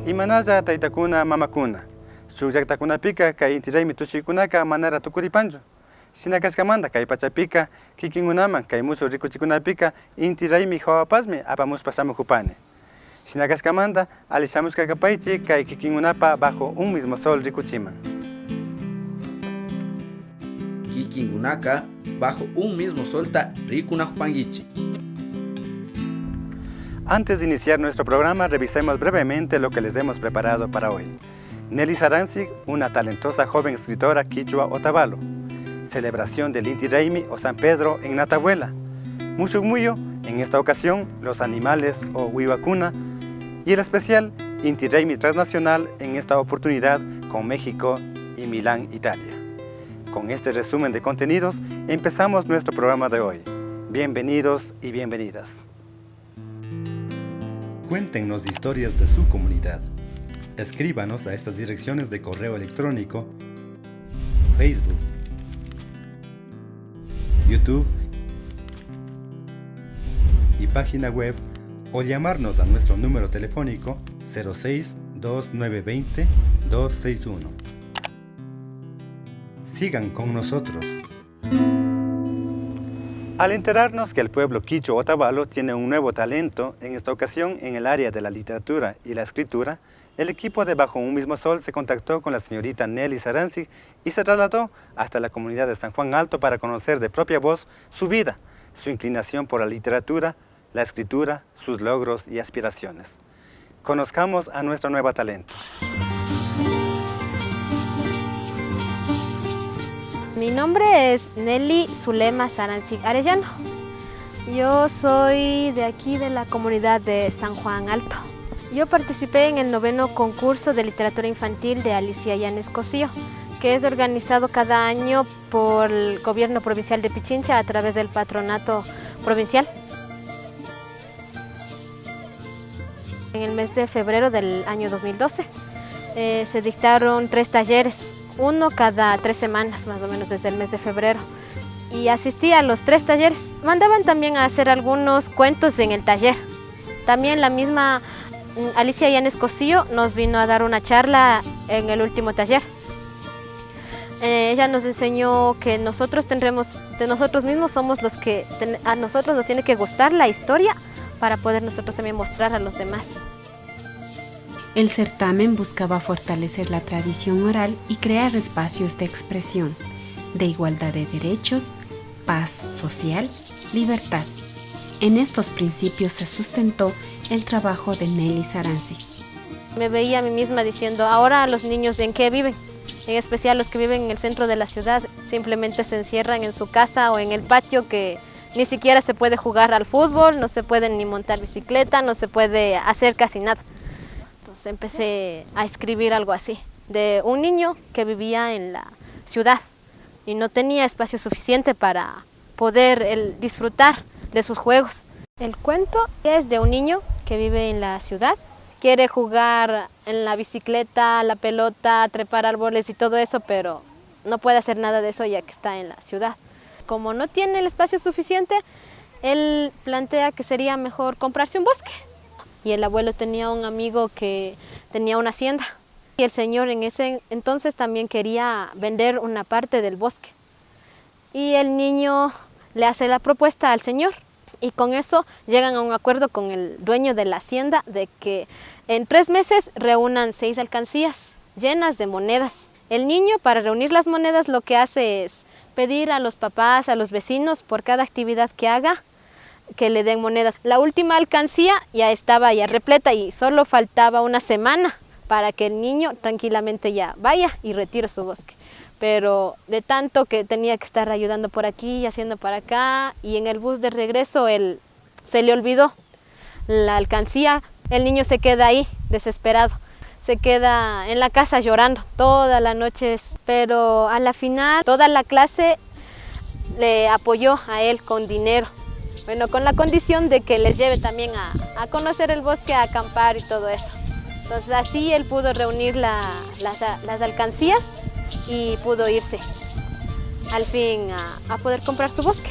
Imanalla taytakuna mamakuna, shuk llaqtakunapika kay intiraymi tusuykunaka manara tukuripanchu. Shinakashkamanta kay pachapika kikinkunaman kay mushuq rikuchikunapika intiraymi hawapasmi apamuspa samukupani. Shinakashkamanta ali shamushkakapaychik kay kikinkunapa bajo un mismo sol rikuchiman. Kikinkunaka bajo un mismo solta rikunajpangichi. Antes de iniciar nuestro programa, revisemos brevemente lo que les hemos preparado para hoy. Nelly Sarancic, una talentosa joven escritora quichua otavalo. Celebración del Inti Raymi o San Pedro en Natahuela. Mushukmuyo, en esta ocasión, los animales o Huivacuna. Y el especial Inti Raymi transnacional, en esta oportunidad con México y Milán, Italia. Con este resumen de contenidos, empezamos nuestro programa de hoy. Bienvenidos y bienvenidas. Cuéntenos historias de su comunidad. Escríbanos a estas direcciones de correo electrónico, Facebook, YouTube y página web, o llamarnos a nuestro número telefónico 06 2920 261. Sigan con nosotros. Al enterarnos que el pueblo quichua otavalo tiene un nuevo talento, en esta ocasión en el área de la literatura y la escritura, el equipo de Bajo un mismo sol se contactó con la señorita Nelly Sarancic y se trasladó hasta la comunidad de San Juan Alto para conocer de propia voz su vida, su inclinación por la literatura, la escritura, sus logros y aspiraciones. Conozcamos a nuestra nueva talento. Mi nombre es Nelly Zulema Sarancic Arellano. Yo soy de aquí, de la comunidad de San Juan Alto. Yo participé en el 9º concurso de literatura infantil de Alicia Yanes Cosío, que es organizado cada año por el gobierno provincial de Pichincha a través del patronato provincial. En el mes de febrero del año 2012 se dictaron 3 talleres, uno cada 3 semanas, más o menos desde el mes de febrero. Y asistí a los 3 talleres. Mandaban también a hacer algunos cuentos en el taller. También la misma Alicia Yanes Cosío nos vino a dar una charla en el último taller. Ella nos enseñó que nosotros tendremos, de nosotros mismos somos los que, a nosotros nos tiene que gustar la historia para poder nosotros también mostrar a los demás. El certamen buscaba fortalecer la tradición oral y crear espacios de expresión, de igualdad de derechos, paz social, libertad. En estos principios se sustentó el trabajo de Nelly Sarancic. Me veía a mí misma diciendo, ahora los niños ¿en qué viven? En especial los que viven en el centro de la ciudad, simplemente se encierran en su casa o en el patio, que ni siquiera se puede jugar al fútbol, no se puede ni montar bicicleta, no se puede hacer casi nada. Entonces empecé a escribir algo así, de un niño que vivía en la ciudad y no tenía espacio suficiente para poder disfrutar de sus juegos. El cuento es de un niño que vive en la ciudad, quiere jugar en la bicicleta, la pelota, trepar árboles y todo eso, pero no puede hacer nada de eso ya que está en la ciudad. Como no tiene el espacio suficiente, él plantea que sería mejor comprarse un bosque. Y el abuelo tenía un amigo que tenía una hacienda. Y el señor en ese entonces también quería vender una parte del bosque. Y el niño le hace la propuesta al señor. Y con eso llegan a un acuerdo con el dueño de la hacienda de que en 3 meses reúnan 6 alcancías llenas de monedas. El niño, para reunir las monedas, lo que hace es pedir a los papás, a los vecinos, por cada actividad que haga, que le den monedas. La última alcancía ya estaba ya repleta y solo faltaba una semana para que el niño tranquilamente ya vaya y retire su bosque. Pero de tanto que tenía que estar ayudando por aquí y haciendo para acá, y en el bus de regreso se le olvidó la alcancía, el niño se queda ahí desesperado. se queda en la casa llorando toda la noche, pero a la final toda la clase le apoyó a él con dinero. Bueno, con la condición de que les lleve también a conocer el bosque, a acampar y todo eso. Entonces así él pudo reunir las alcancías y pudo irse al fin a poder comprar su bosque.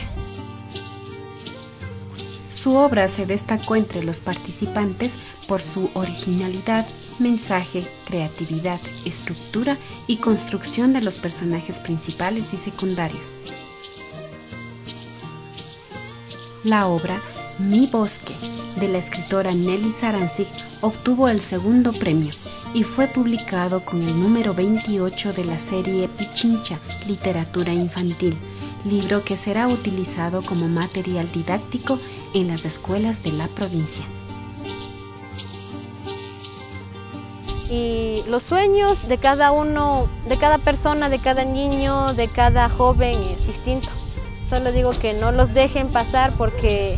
Su obra se destacó entre los participantes por su originalidad, mensaje, creatividad, estructura y construcción de los personajes principales y secundarios. La obra Mi Bosque, de la escritora Nelly Sarancic, obtuvo el segundo premio y fue publicado con el número 28 de la serie Pichincha, Literatura Infantil, libro que será utilizado como material didáctico en las escuelas de la provincia. Y los sueños de cada uno, de cada persona, de cada niño, de cada joven es distinto. Solo digo que no los dejen pasar porque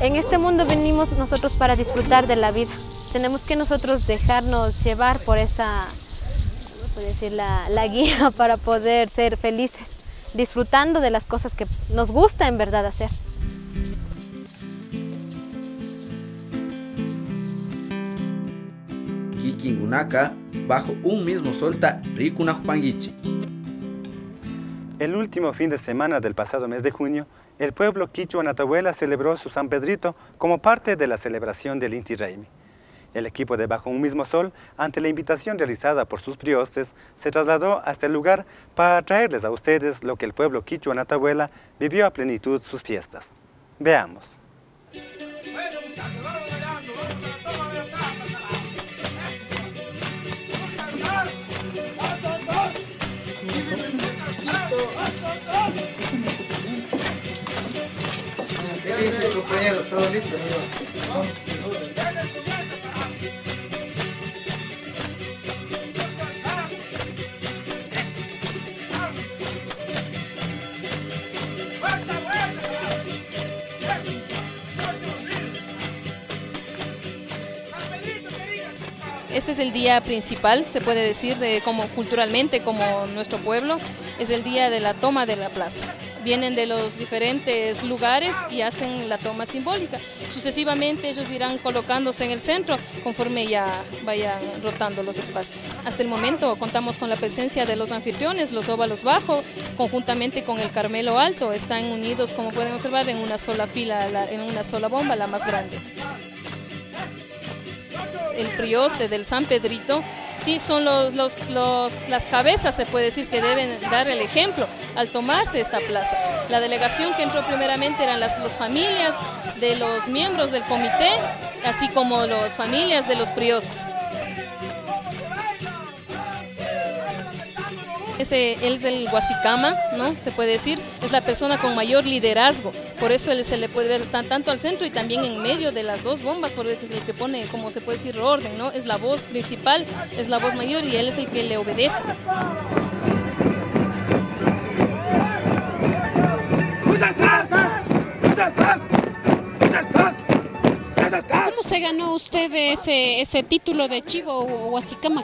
en este mundo venimos nosotros para disfrutar de la vida. Tenemos que nosotros dejarnos llevar por esa, ¿cómo puedo decir?, la guía para poder ser felices, disfrutando de las cosas que nos gusta en verdad hacer. Kikingunaka, bajo un mismo solta, Rikunajpanguichi. El último fin de semana del pasado mes de junio, el pueblo quichua Natahuela celebró su San Pedrito como parte de la celebración del Inti Raymi. El equipo de Bajo un mismo sol, ante la invitación realizada por sus priostes, se trasladó hasta el lugar para traerles a ustedes lo que el pueblo quichua Natahuela vivió a plenitud sus fiestas. Veamos. ¿Qué dice compañeros? ¿Todo listo? Este es el día principal, se puede decir, culturalmente como nuestro pueblo, es el día de la toma de la plaza. Vienen de los diferentes lugares y hacen la toma simbólica. Sucesivamente ellos irán colocándose en el centro conforme ya vayan rotando los espacios. Hasta el momento contamos con la presencia de los anfitriones, los óvalos bajo, conjuntamente con el Carmelo Alto. Están unidos, como pueden observar, en una sola fila, en una sola bomba, la más grande. El prioste del San Pedrito, sí, son las cabezas, se puede decir, que deben dar el ejemplo al tomarse esta plaza. La delegación que entró primeramente eran las familias de los miembros del comité, así como las familias de los priostes. Él es el Huasicama, ¿no? Se puede decir, es la persona con mayor liderazgo, por eso se le puede ver estar tanto al centro y también en medio de las dos bombas, porque es el que pone, como se puede decir, orden, ¿no? Es la voz principal, es la voz mayor y él es el que le obedece. ¿Cómo se ganó usted ese título de Chivo o Huasicama?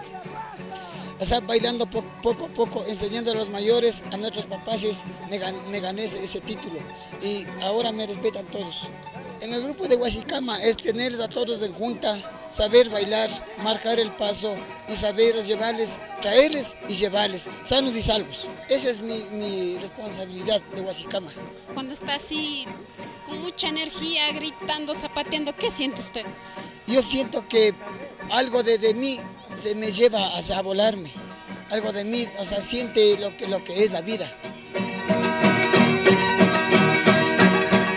O sea, bailando poco a poco, enseñando a los mayores, a nuestros papás, me gané ese título y ahora me respetan todos. En el grupo de Huasicama es tener a todos en junta, saber bailar, marcar el paso y saber llevarles, traerles y llevarles, sanos y salvos. Esa es mi responsabilidad de Huasicama. Cuando está así, con mucha energía, gritando, zapateando, ¿qué siente usted? Yo siento que algo de mí se me lleva a volarme, algo de mí, o sea, siente lo que es la vida.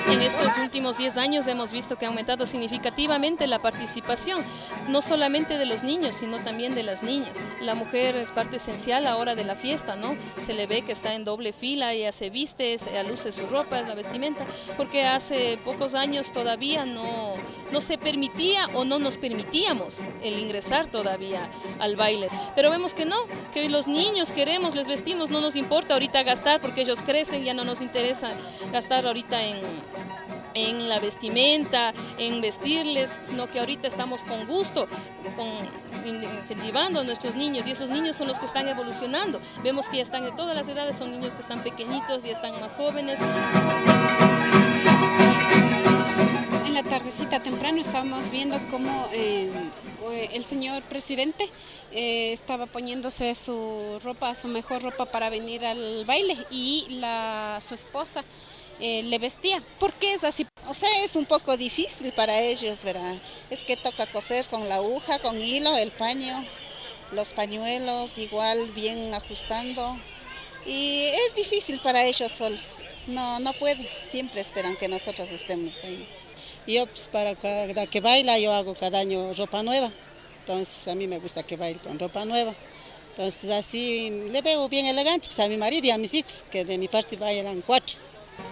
En estos últimos 10 años hemos visto que ha aumentado significativamente la participación, no solamente de los niños, sino también de las niñas. La mujer es parte esencial ahora de la fiesta, ¿no? Se le ve que está en doble fila, ella se viste, luce su ropa, la vestimenta, porque hace pocos años todavía no se permitía o no nos permitíamos el ingresar todavía al baile. Pero vemos que no, que los niños queremos, les vestimos, no nos importa ahorita gastar porque ellos crecen, ya no nos interesa gastar ahorita en la vestimenta, en vestirles, sino que ahorita estamos con gusto, incentivando a nuestros niños, y esos niños son los que están evolucionando. Vemos que ya están de todas las edades, son niños que están pequeñitos, ya están más jóvenes. En la tardecita temprano estábamos viendo cómo el señor presidente estaba poniéndose su ropa, su mejor ropa para venir al baile, y su esposa le vestía. ¿Por qué es así? O sea, es un poco difícil para ellos, ¿verdad? Es que toca coser con la aguja, con hilo, el paño, los pañuelos igual bien ajustando. Y es difícil para ellos solos. No pueden, siempre esperan que nosotros estemos ahí. Yo pues para cada que baila yo hago cada año ropa nueva. Entonces a mí me gusta que baile con ropa nueva. Entonces así le veo bien elegante pues, a mi marido y a mis hijos, que de mi parte bailan 4.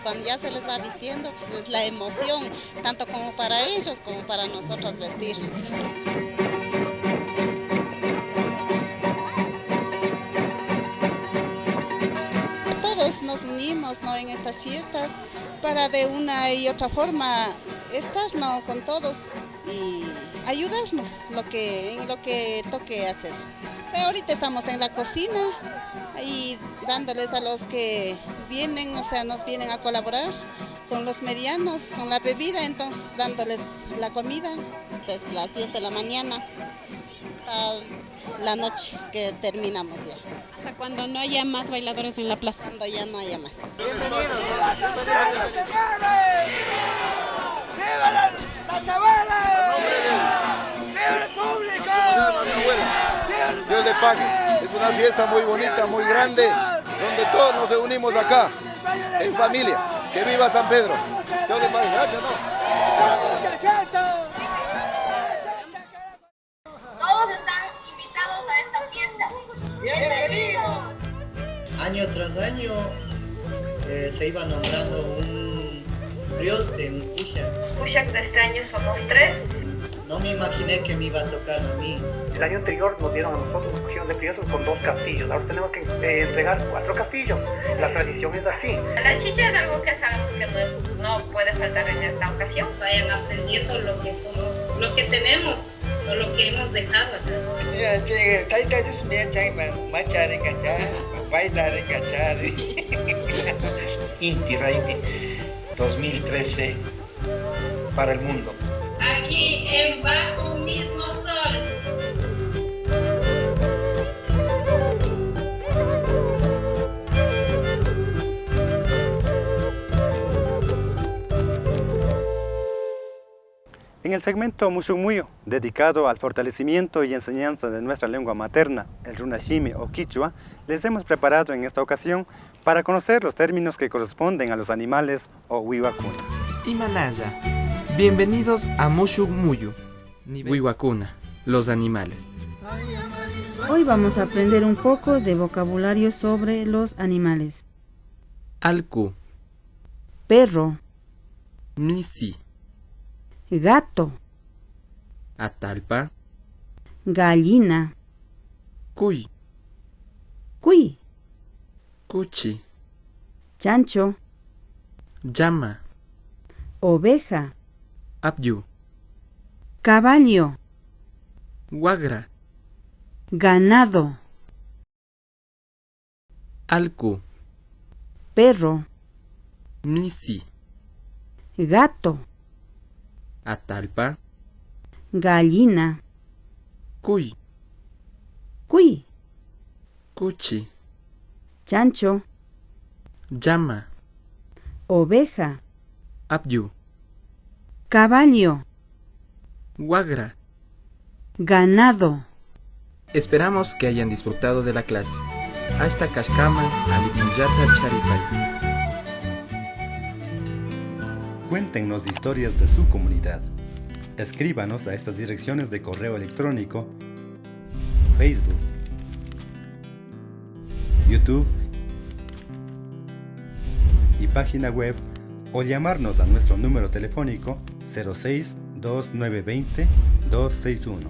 Cuando ya se les va vistiendo, pues es la emoción, tanto como para ellos como para nosotros vestirles. Todos nos unimos, ¿no?, en estas fiestas para de una y otra forma estar, ¿no?, con todos y ayudarnos en lo que toque hacer. O sea, ahorita estamos en la cocina y dándoles a los que vienen, o sea, nos vienen a colaborar con los medianos, con la bebida, entonces dándoles la comida desde las 10 de la mañana hasta la noche que terminamos ya. Hasta cuando no haya más bailadores en la plaza. Cuando ya no haya más. Bienvenidos. ¡Viva la Chabuela! ¡Viva República! Dios le pague. Es una fiesta muy bonita, muy grande, donde todos nos reunimos acá, en familia. ¡Que viva San Pedro! Dios le pague. Gracias, ¿no? Todos están invitados a esta fiesta. ¡Bienvenidos! Año tras año se iba nombrando un prioste, un kushak. Los kushaks de este año somos 3. No me imaginé que me iba a tocar a mí. El año anterior nos dieron a nosotros una cuestión de priostes con 2 castillos. Ahora tenemos que entregar 4 castillos. La tradición es así. La chicha es algo que sabemos que no puede faltar en esta ocasión. Vayan aprendiendo lo que somos, lo que tenemos, o lo que hemos dejado allá. Inti Raymi 2013 para el mundo. Aquí en Bajo un mismo sol. En el segmento Mushumuyo, dedicado al fortalecimiento y enseñanza de nuestra lengua materna, el runashimi o quichua, les hemos preparado en esta ocasión para conocer los términos que corresponden a los animales o wiwakuna. Himalaya. Bienvenidos a Mushumuyo. Wiwakuna, los animales. Hoy vamos a aprender un poco de vocabulario sobre los animales. Alku. Perro. Misi. Gato. Atalpa. Gallina. Cuy. Cuy. Cuchi. Chancho. Llama. Oveja. Abyu. Caballo. Guagra. Ganado. Alku. Perro. Misi. Gato. Atalpa. Gallina. Cuy. Cuy. Cuchi. Chancho. Llama. Oveja. Abyu. Caballo. Guagra. Ganado. Esperamos que hayan disfrutado de la clase. Hasta Kashkama, Alipinyata Charipay. Cuéntenos historias de su comunidad. Escríbanos a estas direcciones de correo electrónico, Facebook, YouTube y página web, o llamarnos a nuestro número telefónico 06 2920 261.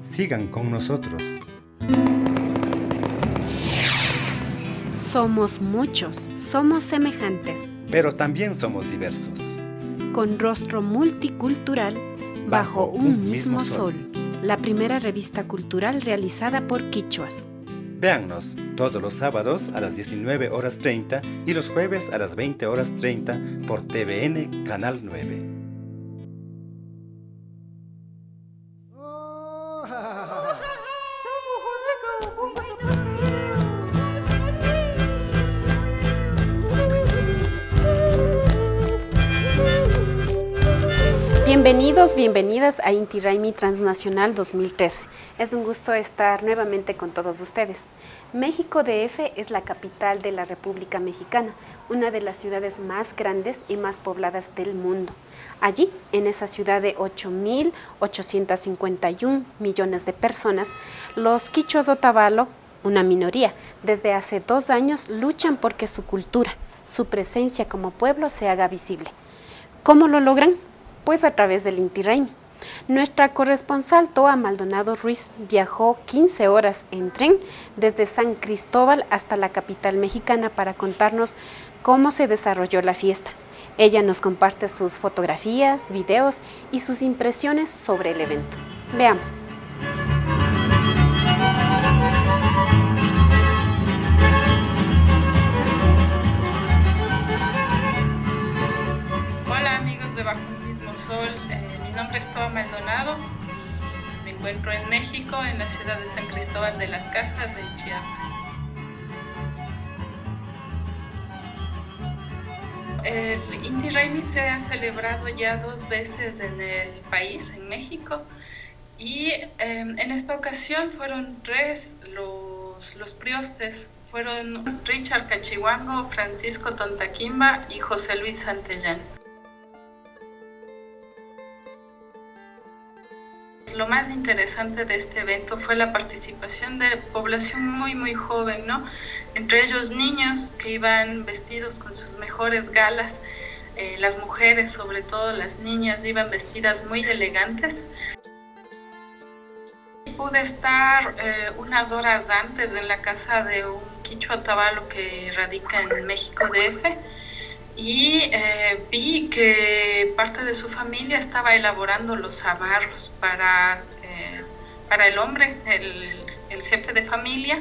Sigan con nosotros. Somos muchos, somos semejantes, pero también somos diversos. con rostro multicultural bajo un mismo sol. la primera revista cultural realizada por quichuas. Véannos todos los sábados a las 19:30 y los jueves a las 20:30 por TVN Canal 9. Bienvenidos, bienvenidas a Inti Raymi Transnacional 2013. Es un gusto estar nuevamente con todos ustedes. México DF es la capital de la República Mexicana, una de las ciudades más grandes y más pobladas del mundo. Allí, en esa ciudad de 8.851 millones de personas, los quichuas Otavalo, una minoría, desde hace 2 años luchan porque su cultura, su presencia como pueblo se haga visible. ¿Cómo lo logran? Pues a través del Inti Raymi. Nuestra corresponsal Toa Maldonado Ruiz viajó 15 horas en tren desde San Cristóbal hasta la capital mexicana para contarnos cómo se desarrolló la fiesta. Ella nos comparte sus fotografías, videos y sus impresiones sobre el evento. Veamos. Hola amigos de Bajo un Mismo Sol, mi nombre es Toa Maldonado y me encuentro en México, en la ciudad de San Cristóbal de las Casas, en Chiapas. El Inti Raymi se ha celebrado ya 2 veces en el país, en México, y en esta ocasión fueron 3 los priostes. Fueron Richard Cachihuango, Francisco Tontaquimba y José Luis Santellán. Lo más interesante de este evento fue la participación de población muy joven, ¿no? Entre ellos niños que iban vestidos con sus mejores galas, las mujeres, sobre todo las niñas, iban vestidas muy elegantes. Pude estar unas horas antes en la casa de un quichua Otavalo que radica en México DF y vi que parte de su familia estaba elaborando los abarros para el hombre, el jefe de familia,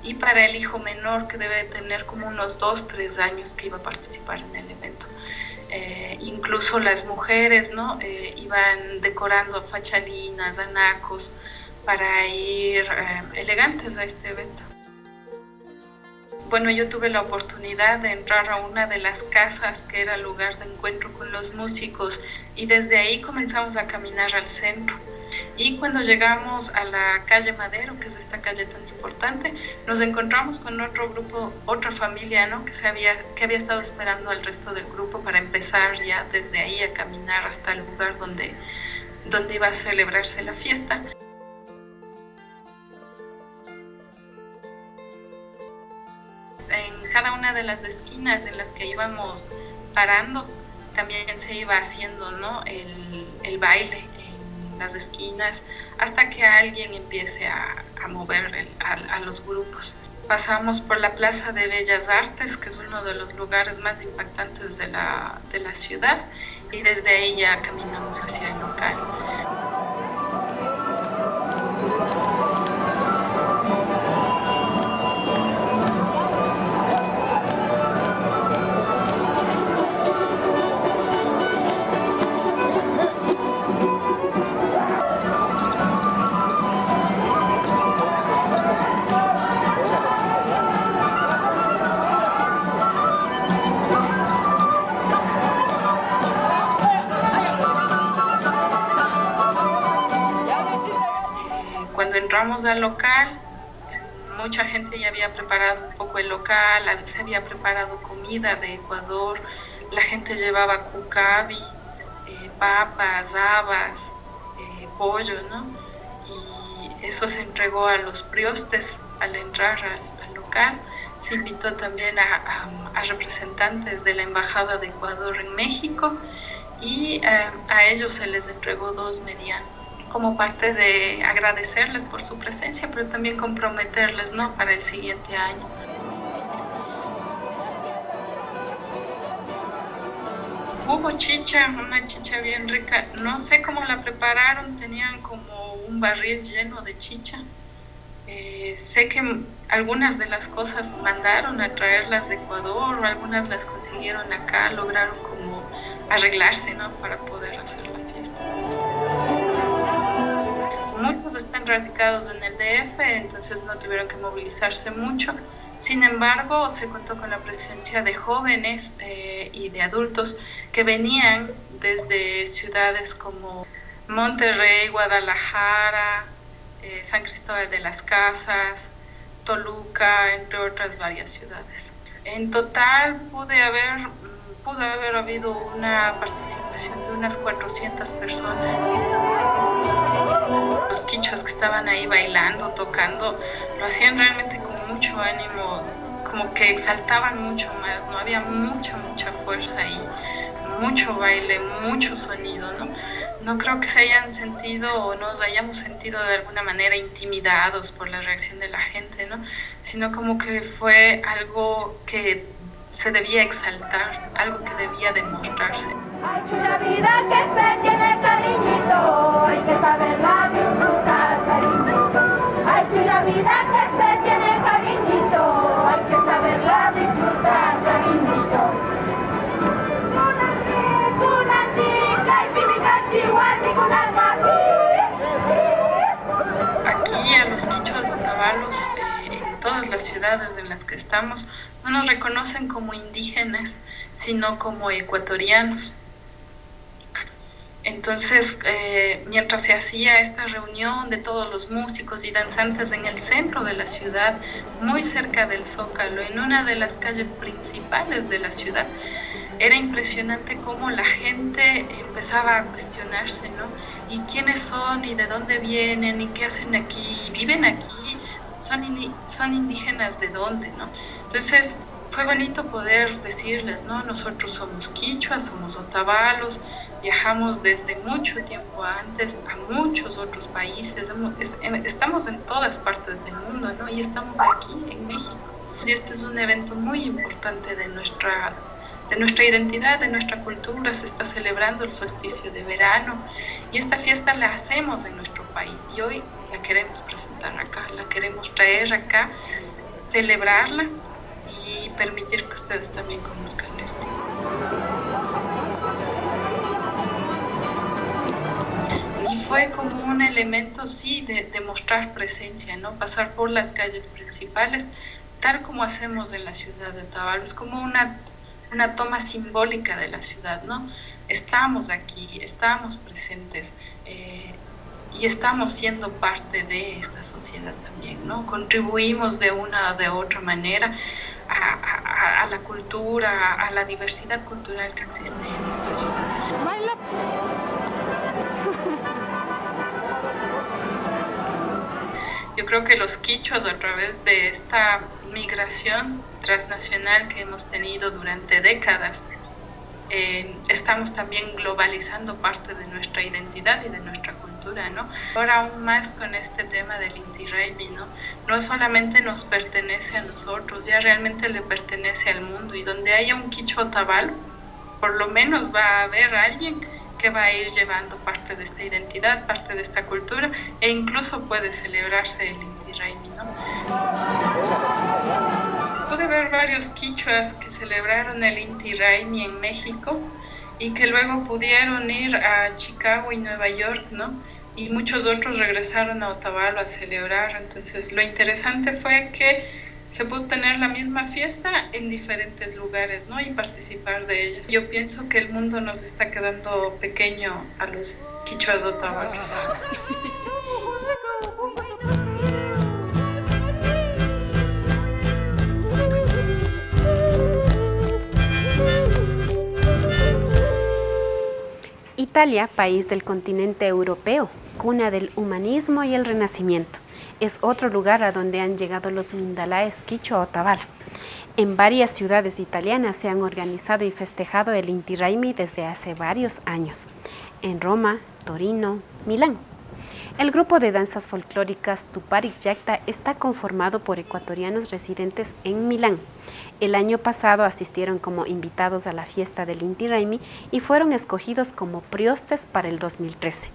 y para el hijo menor que debe tener como unos 2-3 años que iba a participar en el evento. Incluso las mujeres, ¿no? Iban decorando fachalinas, anacos, para ir elegantes a este evento. Bueno, yo tuve la oportunidad de entrar a una de las casas que era lugar de encuentro con los músicos y desde ahí comenzamos a caminar al centro. Y cuando llegamos a la calle Madero, que es esta calle tan importante, nos encontramos con otro grupo, otra familia, ¿no? que había estado esperando al resto del grupo para empezar ya desde ahí a caminar hasta el lugar donde iba a celebrarse la fiesta. En cada una de las esquinas en las que íbamos parando, también se iba haciendo, ¿no? el baile en las esquinas hasta que alguien empiece a mover a los grupos. Pasamos por la Plaza de Bellas Artes, que es uno de los lugares más impactantes de la ciudad, y desde ahí ya caminamos hacia el local. Entramos al local, mucha gente ya había preparado un poco el local, se había preparado comida de Ecuador, la gente llevaba cucabi, papas, habas, pollo, ¿no? Y eso se entregó a los priostes al entrar al local. Se invitó también a representantes de la Embajada de Ecuador en México y a ellos se les entregó 2 medianos, como parte de agradecerles por su presencia, pero también comprometerles, ¿no? para el siguiente año. Hubo chicha, una chicha bien rica, no sé cómo la prepararon, tenían como un barril lleno de chicha. Sé que algunas de las cosas mandaron a traerlas de Ecuador, o algunas las consiguieron acá, lograron como arreglarse, ¿no?, para poder hacer la fiesta. Muchos están radicados en el DF, entonces no tuvieron que movilizarse mucho. Sin embargo, se contó con la presencia de jóvenes y de adultos que venían desde ciudades como Monterrey, Guadalajara, San Cristóbal de las Casas, Toluca, entre otras varias ciudades. En total pudo haber habido una participación de unas 400 personas. Los quichuas que estaban ahí bailando, tocando, lo hacían realmente con mucho ánimo, como que exaltaban mucho más, ¿no? Había mucha fuerza ahí, mucho baile, mucho sonido, ¿no? No creo que se hayan sentido o nos hayamos sentido de alguna manera intimidados por la reacción de la gente, ¿no? Sino como que fue algo que se debía exaltar, algo que debía demostrarse. Hay chulla vida que se tiene cariñito, hay que saberla disfrutar, cariñito. Hay chulla vida que se tiene cariñito, hay que saberla disfrutar, cariñito. Aquí a los quichuas otavalos, en todas las ciudades en las que estamos, no nos reconocen como indígenas, sino como ecuatorianos. Entonces, mientras se hacía esta reunión de todos los músicos y danzantes en el centro de la ciudad, muy cerca del Zócalo, en una de las calles principales de la ciudad, era impresionante cómo la gente empezaba a cuestionarse, ¿no? ¿Y quiénes son? ¿Y de dónde vienen? ¿Y qué hacen aquí? ¿Viven aquí? ¿Son indígenas de dónde, no? Entonces, fue bonito poder decirles, ¿no? Nosotros somos quichuas, somos otavalos, viajamos desde mucho tiempo antes a muchos otros países, estamos en todas partes del mundo, ¿no? Y estamos aquí en México. Y este es un evento muy importante de nuestra identidad, de nuestra cultura. Se está celebrando el solsticio de verano y esta fiesta la hacemos en nuestro país y hoy la queremos presentar acá, la queremos traer acá, celebrarla y permitir que ustedes también conozcan esto. Y fue como un elemento, sí, de mostrar presencia, ¿no? Pasar por las calles principales, tal como hacemos en la ciudad de Otavalo, es como una toma simbólica de la ciudad, ¿no? Estamos aquí, estamos presentes y estamos siendo parte de esta sociedad también, ¿no? Contribuimos de una o de otra manera a la cultura, a la diversidad cultural que existe en esta ciudad. ¡Baila! Yo creo que los quichuas, a través de esta migración transnacional que hemos tenido durante décadas, estamos también globalizando parte de nuestra identidad y de nuestra cultura, ¿no? Ahora aún más con este tema del Inti Raymi, ¿no? No solamente nos pertenece a nosotros, ya realmente le pertenece al mundo, y donde haya un quichua otavalo, por lo menos va a haber alguien que va a ir llevando parte de esta identidad, parte de esta cultura, e incluso puede celebrarse el Inti Raymi, ¿no? Pude ver varios quichuas que celebraron el Inti Raymi en México y que luego pudieron ir a Chicago y Nueva York, ¿no? Y muchos otros regresaron a Otavalo a celebrar. Entonces, lo interesante fue que se pudo tener la misma fiesta en diferentes lugares, ¿no? Y participar de ellos. Yo pienso que el mundo nos está quedando pequeño a los quichuas otavalos. Italia, país del continente europeo, cuna del humanismo y el renacimiento, es otro lugar a donde han llegado los Mindalaes quichua otavalo. En varias ciudades italianas se han organizado y festejado el Inti Raymi desde hace varios años, en Roma, Torino, Milán. El grupo de danzas folclóricas Tuparik Yakta está conformado por ecuatorianos residentes en Milán. El año pasado asistieron como invitados a la fiesta del Inti Raymi y fueron escogidos como priostes para el 2013.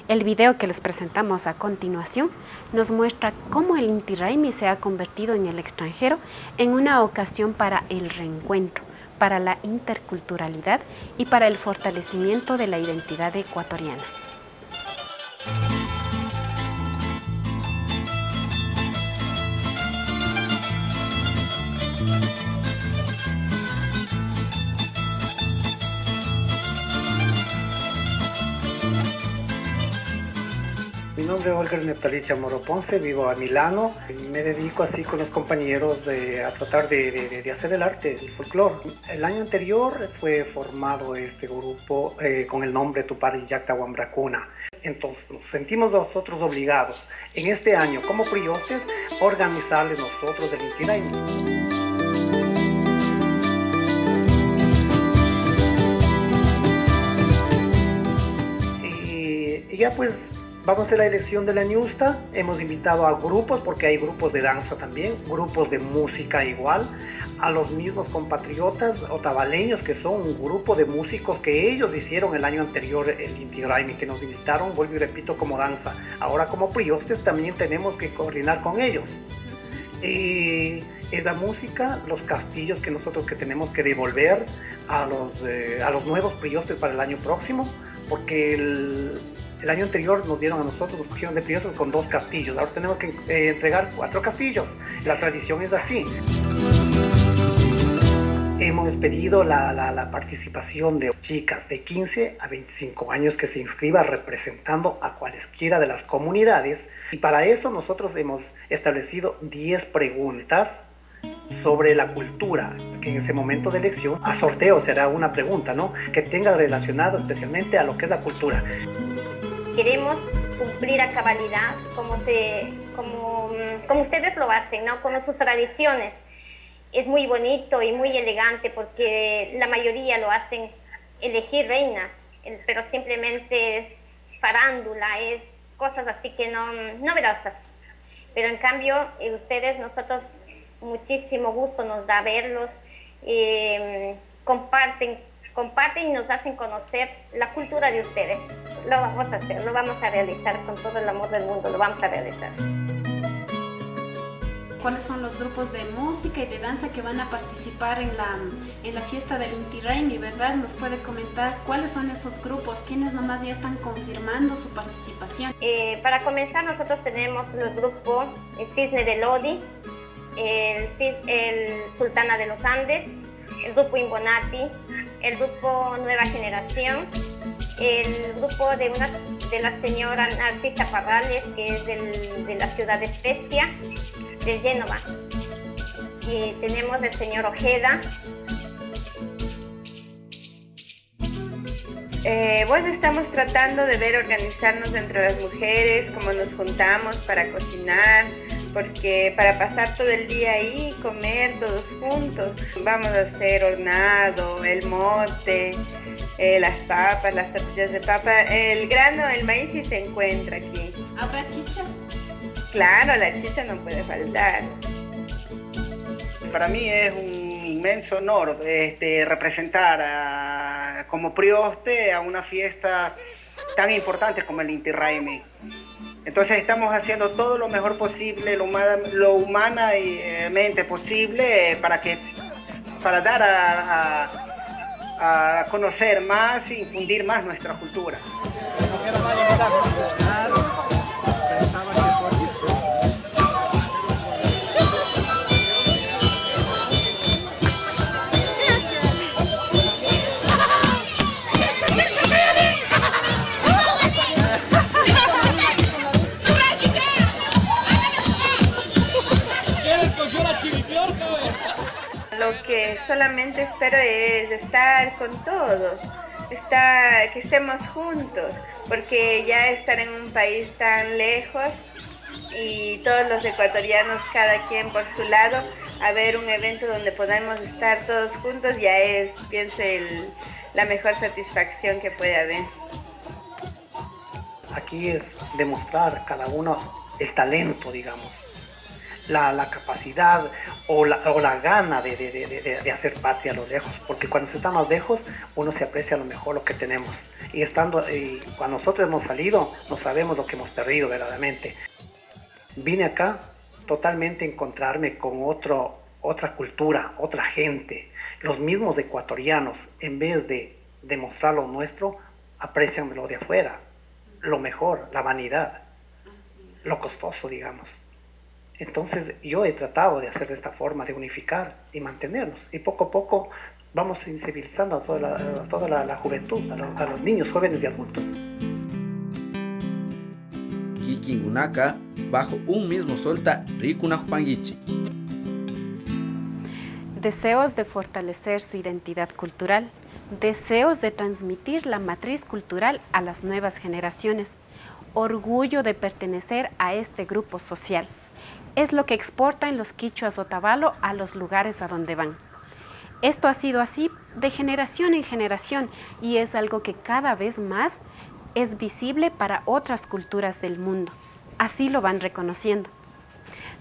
El video que les presentamos a continuación nos muestra cómo el Inti Raymi se ha convertido en el extranjero en una ocasión para el reencuentro, para la interculturalidad y para el fortalecimiento de la identidad ecuatoriana. Mi nombre es Olga Neptalicia Moro Ponce, vivo a Milano y me dedico así con los compañeros a tratar de hacer el arte, el folclore. El año anterior fue formado este grupo con el nombre Tupari Yacta Wambracuna. Entonces nos sentimos nosotros obligados en este año como priostes organizarles nosotros el Inti Raymi. Y ya pues vamos a hacer la elección de la ñusta. Hemos invitado a grupos, porque hay grupos de danza también, grupos de música igual, a los mismos compatriotas otavaleños, que son un grupo de músicos que ellos hicieron el año anterior el Inti Raymi, que nos invitaron, vuelvo y repito, como danza. Ahora como priostes también tenemos que coordinar con ellos. Es la música, los castillos que nosotros tenemos que devolver a los nuevos priostes para el año próximo, porque el año anterior nos dieron a nosotros, nos cogieron de priostes con 2 castillos. Ahora tenemos que entregar 4 castillos. La tradición es así. Hemos pedido la participación de chicas de 15 a 25 años que se inscriban representando a cualesquiera de las comunidades. Y para eso nosotros hemos establecido 10 preguntas sobre la cultura, que en ese momento de elección a sorteo será una pregunta, ¿no?, que tenga relacionado especialmente a lo que es la cultura. Queremos cumplir a cabalidad como ustedes lo hacen, ¿no?, con sus tradiciones. Es muy bonito y muy elegante porque la mayoría lo hacen elegir reinas, pero simplemente es farándula, es cosas así que no novedosas. Pero en cambio, nosotros muchísimo gusto nos da verlos, comparten y nos hacen conocer la cultura de ustedes. Lo vamos a hacer, lo vamos a realizar con todo el amor del mundo, lo vamos a realizar. ¿Cuáles son los grupos de música y de danza que van a participar en la fiesta del Inti Raymi, verdad? ¿Nos puede comentar cuáles son esos grupos? ¿Quiénes nomás ya están confirmando su participación? Para comenzar, nosotros tenemos los grupos el Cisne de Lodi, el Sultana de los Andes, el grupo Imbonati, el grupo Nueva Generación, el grupo de la señora Narcisa Parrales, que es de la ciudad de Spezia, de Génova. Tenemos el señor Ojeda. Bueno, estamos tratando de organizarnos entre las mujeres, cómo nos juntamos para cocinar, porque para pasar todo el día ahí y comer todos juntos. Vamos a hacer hornado, el mote, las papas, las tortillas de papa, el grano, el maíz sí se encuentra aquí. ¿Habrá chicha? Claro, la chicha no puede faltar. Para mí es un inmenso honor representar como prioste a una fiesta tan importante como el Inti Raymi. Entonces estamos haciendo todo lo mejor posible, lo humanamente posible para dar a conocer más e infundir más nuestra cultura. Lo que solamente espero es estar con todos, que estemos juntos, porque ya estar en un país tan lejos y todos los ecuatorianos, cada quien por su lado, a ver un evento donde podamos estar todos juntos, ya es, pienso, la mejor satisfacción que puede haber. Aquí es demostrar cada uno el talento, digamos, la capacidad o la gana de hacer patria a lo lejos, porque cuando se está más lejos uno se aprecia a lo mejor lo que tenemos. y cuando nosotros hemos salido, no sabemos lo que hemos perdido verdaderamente. Vine acá totalmente a encontrarme con otra cultura, otra gente. Los mismos ecuatorianos, en vez de demostrar lo nuestro, aprecian lo de afuera, lo mejor, la vanidad, lo costoso, digamos. Entonces yo he tratado de hacer de esta forma, de unificar y mantenernos. Y poco a poco vamos sensibilizando a toda la juventud, a los niños, jóvenes y adultos. Kikingunaka, bajo un mismo solta, Rikunajpangichi. Deseos de fortalecer su identidad cultural, deseos de transmitir la matriz cultural a las nuevas generaciones, orgullo de pertenecer a este grupo social. Es lo que exportan los quichuas Otavalo a los lugares a donde van. Esto ha sido así de generación en generación y es algo que cada vez más es visible para otras culturas del mundo. Así lo van reconociendo.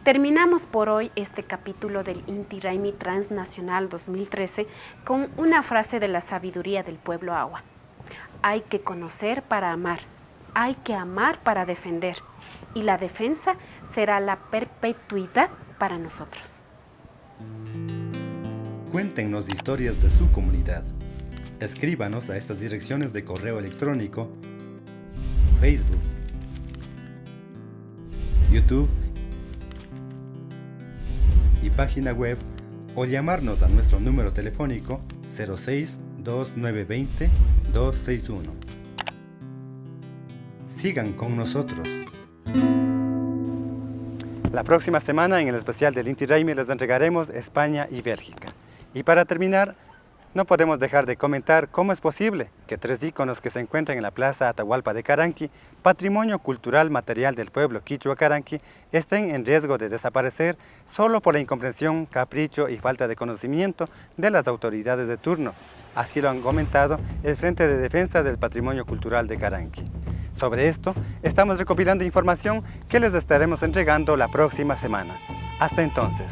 Terminamos por hoy este capítulo del Inti Raymi Transnacional 2013 con una frase de la sabiduría del pueblo Agua. Hay que conocer para amar, hay que amar para defender, y la defensa será la perpetuidad para nosotros. Cuéntenos historias de su comunidad. Escríbanos a estas direcciones de correo electrónico, Facebook, YouTube y página web, o llamarnos a nuestro número telefónico 06-2920-261. Sigan con nosotros. La próxima semana en el especial del Inti Raymi les entregaremos España y Bélgica. Y para terminar, no podemos dejar de comentar cómo es posible que 3 íconos que se encuentran en la Plaza Atahualpa de Caranqui, patrimonio cultural material del pueblo quichua Caranqui, estén en riesgo de desaparecer solo por la incomprensión, capricho y falta de conocimiento de las autoridades de turno. Así lo han comentado el Frente de Defensa del Patrimonio Cultural de Caranqui. Sobre esto, estamos recopilando información que les estaremos entregando la próxima semana. Hasta entonces.